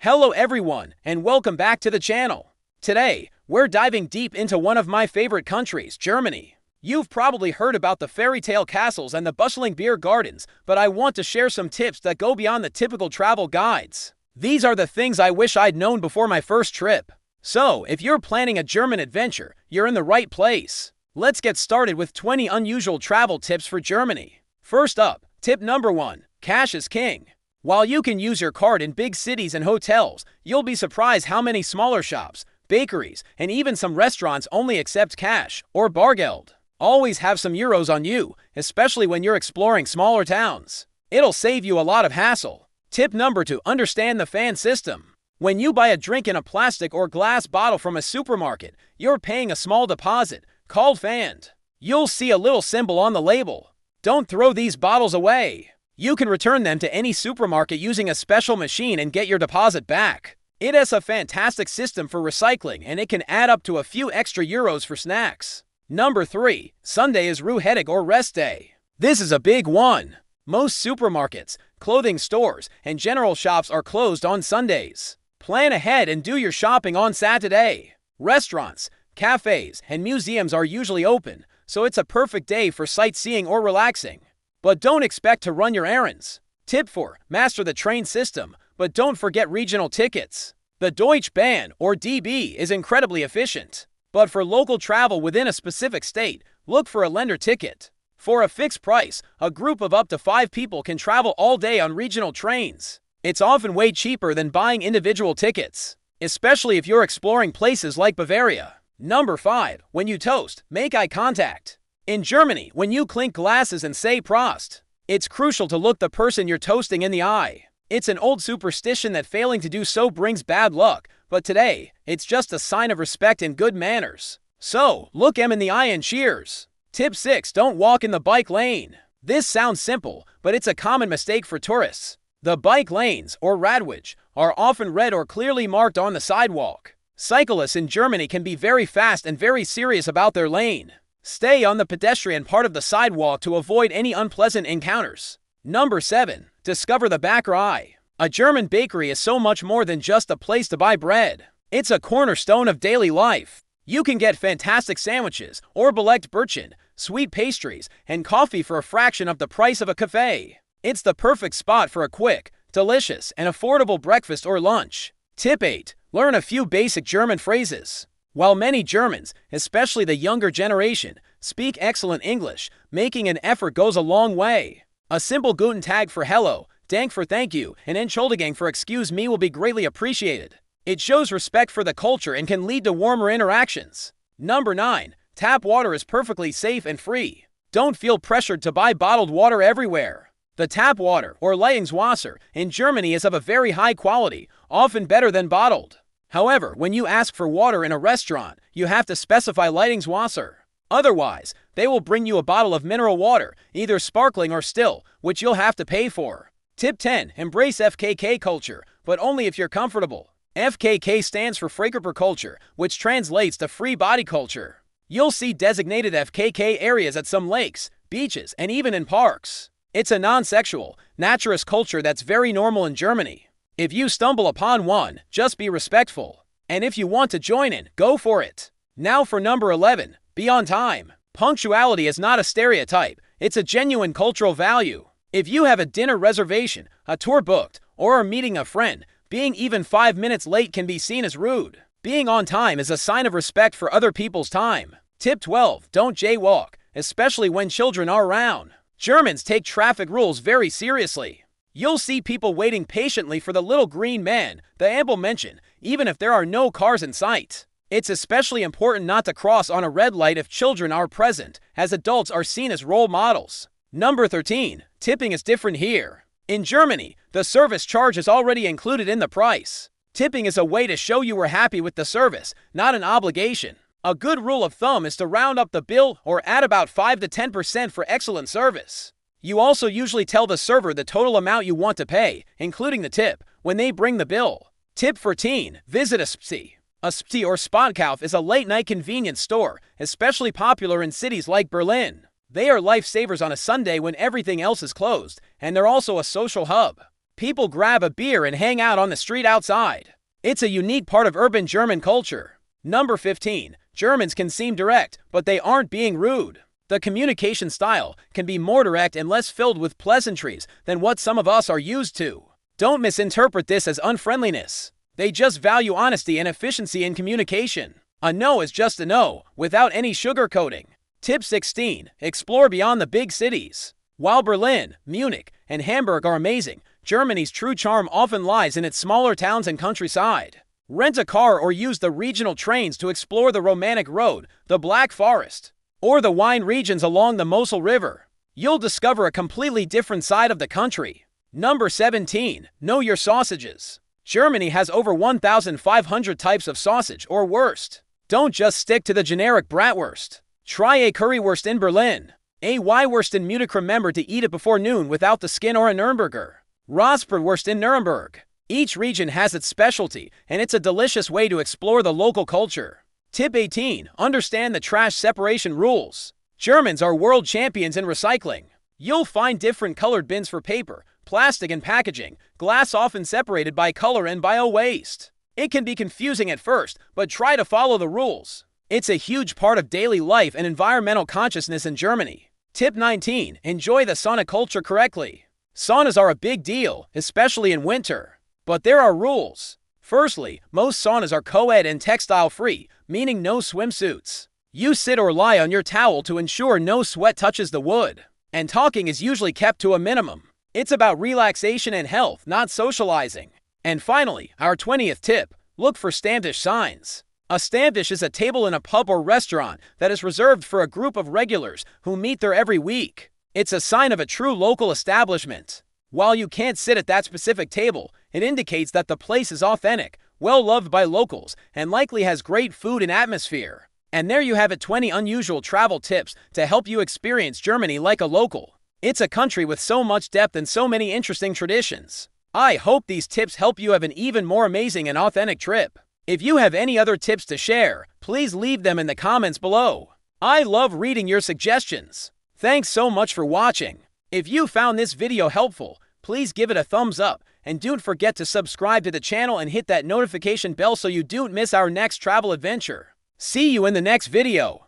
Hello everyone, and welcome back to the channel. Today, we're diving deep into one of my favorite countries, Germany. You've probably heard about the fairy tale castles and the bustling beer gardens, but I want to share some tips that go beyond the typical travel guides. These are the things I wish I'd known before my first trip. So, if you're planning a German adventure, you're in the right place. Let's get started with 20 unusual travel tips for Germany. First up, tip number 1, cash is king. While you can use your card in big cities and hotels, you'll be surprised how many smaller shops, bakeries, and even some restaurants only accept cash or Bargeld. Always have some euros on you, especially when you're exploring smaller towns. It'll save you a lot of hassle. Tip number 2, understand the fan system. When you buy a drink in a plastic or glass bottle from a supermarket, you're paying a small deposit, called fand. You'll see a little symbol on the label. Don't throw these bottles away. You can return them to any supermarket using a special machine and get your deposit back. It has a fantastic system for recycling, and it can add up to a few extra euros for snacks. Number 3, Sunday is Ruhetag or rest day. This is a big one. Most supermarkets, clothing stores, and general shops are closed on Sundays. Plan ahead and do your shopping on Saturday. Restaurants, cafes, and museums are usually open, so it's a perfect day for sightseeing or relaxing. But don't expect to run your errands. Tip 4, master the train system, but don't forget regional tickets. The Deutsche Bahn, or DB, is incredibly efficient. But for local travel within a specific state, look for a Länder ticket. For a fixed price, a group of up to 5 people can travel all day on regional trains. It's often way cheaper than buying individual tickets, especially if you're exploring places like Bavaria. Number 5, when you toast, make eye contact. In Germany, when you clink glasses and say Prost, it's crucial to look the person you're toasting in the eye. It's an old superstition that failing to do so brings bad luck, but today, it's just a sign of respect and good manners. So, look them in the eye and cheers. Tip 6, don't walk in the bike lane. This sounds simple, but it's a common mistake for tourists. The bike lanes, or Radweg, are often red or clearly marked on the sidewalk. Cyclists in Germany can be very fast and very serious about their lane. Stay on the pedestrian part of the sidewalk to avoid any unpleasant encounters. Number 7, discover the Bäckerei. A German bakery is so much more than just a place to buy bread. It's a cornerstone of daily life. You can get fantastic sandwiches, or Belegte Brötchen, sweet pastries, and coffee for a fraction of the price of a cafe. It's the perfect spot for a quick, delicious, and affordable breakfast or lunch. Tip 8, learn a few basic German phrases. While many Germans, especially the younger generation, speak excellent English, making an effort goes a long way. A simple Guten Tag for hello, Dank for thank you, and Entschuldigung for excuse me will be greatly appreciated. It shows respect for the culture and can lead to warmer interactions. Number 9, tap water is perfectly safe and free. Don't feel pressured to buy bottled water everywhere. The tap water, or Leitungswasser, in Germany is of a very high quality, often better than bottled. However, when you ask for water in a restaurant, you have to specify Leitungswasser. Otherwise, they will bring you a bottle of mineral water, either sparkling or still, which you'll have to pay for. Tip 10, embrace FKK culture, but only if you're comfortable. FKK stands for Freikörper culture, which translates to free body culture. You'll see designated FKK areas at some lakes, beaches, and even in parks. It's a non-sexual, naturist culture that's very normal in Germany. If you stumble upon one, just be respectful. And if you want to join in, go for it. Now for number 11, be on time. Punctuality is not a stereotype, it's a genuine cultural value. If you have a dinner reservation, a tour booked, or are meeting a friend, being even 5 minutes late can be seen as rude. Being on time is a sign of respect for other people's time. Tip 12, don't jaywalk, especially when children are around. Germans take traffic rules very seriously. You'll see people waiting patiently for the little green man, the amble mention, even if there are no cars in sight. It's especially important not to cross on a red light if children are present, as adults are seen as role models. Number 13, tipping is different here. In Germany, the service charge is already included in the price. Tipping is a way to show you were happy with the service, not an obligation. A good rule of thumb is to round up the bill or add about 5 to 10% for excellent service. You also usually tell the server the total amount you want to pay, including the tip, when they bring the bill. Tip 14, visit a Spezi. A Spezi or Spotkauf is a late-night convenience store, especially popular in cities like Berlin. They are lifesavers on a Sunday when everything else is closed, and they're also a social hub. People grab a beer and hang out on the street outside. It's a unique part of urban German culture. Number 15. Germans can seem direct, but they aren't being rude. The communication style can be more direct and less filled with pleasantries than what some of us are used to. Don't misinterpret this as unfriendliness. They just value honesty and efficiency in communication. A no is just a no, without any sugarcoating. Tip 16. Explore beyond the big cities. While Berlin, Munich, and Hamburg are amazing, Germany's true charm often lies in its smaller towns and countryside. Rent a car or use the regional trains to explore the Romantic Road, the Black Forest, or the wine regions along the Mosel River. You'll discover a completely different side of the country. Number 17. Know your sausages. Germany has over 1,500 types of sausage or wurst. Don't just stick to the generic bratwurst. Try a currywurst in Berlin, a Weihwurst in Munich. Remember to eat it before noon without the skin, or a Nürnberger Rostbratwurst in Nuremberg. Each region has its specialty, and it's a delicious way to explore the local culture. Tip 18. Understand the trash separation rules. Germans are world champions in recycling. You'll find different colored bins for paper, plastic, and packaging, glass often separated by color and bio-waste. It can be confusing at first, but try to follow the rules. It's a huge part of daily life and environmental consciousness in Germany. Tip 19. Enjoy the sauna culture correctly. Saunas are a big deal, especially in winter. But there are rules. Firstly, most saunas are co-ed and textile-free, meaning no swimsuits. You sit or lie on your towel to ensure no sweat touches the wood. And talking is usually kept to a minimum. It's about relaxation and health, not socializing. And finally, our 20th tip. Look for Stammtisch signs. A Stammtisch is a table in a pub or restaurant that is reserved for a group of regulars who meet there every week. It's a sign of a true local establishment. While you can't sit at that specific table, it indicates that the place is authentic, well-loved by locals, and likely has great food and atmosphere. And there you have it, 20 unusual travel tips to help you experience Germany like a local. It's a country with so much depth and so many interesting traditions. I hope these tips help you have an even more amazing and authentic trip. If you have any other tips to share, please leave them in the comments below. I love reading your suggestions. Thanks so much for watching. If you found this video helpful, please give it a thumbs up, and don't forget to subscribe to the channel and hit that notification bell so you don't miss our next travel adventure. See you in the next video.